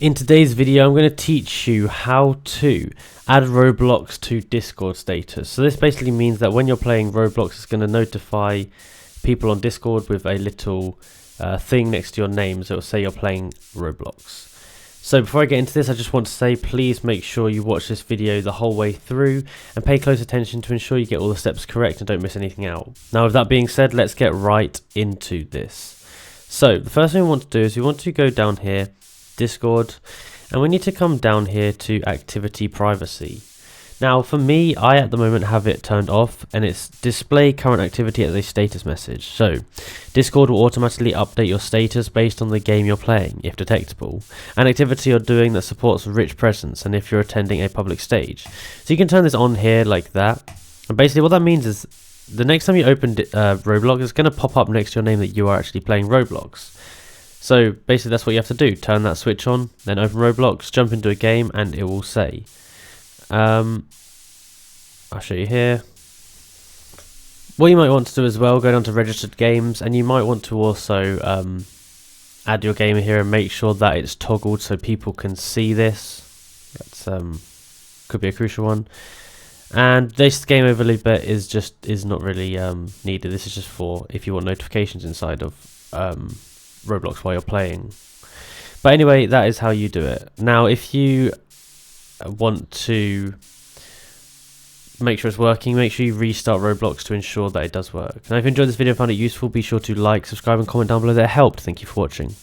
In today's video, I'm going to teach you how to add Roblox to Discord status. So this basically means that when you're playing Roblox, it's going to notify people on Discord with a little thing next to your name. So it will say you're playing Roblox. So before I get into this, I just want to say, please make sure you watch this video the whole way through and pay close attention to ensure you get all the steps correct and don't miss anything out. Now, with that being said, let's get right into this. So the first thing we want to do is we want to go down here, Discord, and we need to come down here to activity privacy. Now for me, I at the moment have it turned off and it's display current activity as a status message. So Discord will automatically update your status based on the game you're playing if detectable, and activity you're doing that supports rich presence, and if you're attending a public stage. So you can turn this on here like that, and basically what that means is the next time you open Roblox, it's going to pop up next to your name that you are actually playing Roblox. So basically that's what you have to do, turn that switch on, then open Roblox, jump into a game, and it will say, I'll show you here. What you might want to do as well, go down to registered games, and you might want to also add your gamer here and make sure that it's toggled so people can see this. That's could be a crucial one. And this game overlay bit is not really needed. This is just for if you want notifications inside of Roblox while you're playing. But anyway, that is how you do it. Now if you want to make sure it's working, make sure you restart Roblox to ensure that it does work. Now if you enjoyed this video and found it useful, be sure to like, subscribe and comment down below that it helped. Thank you for watching.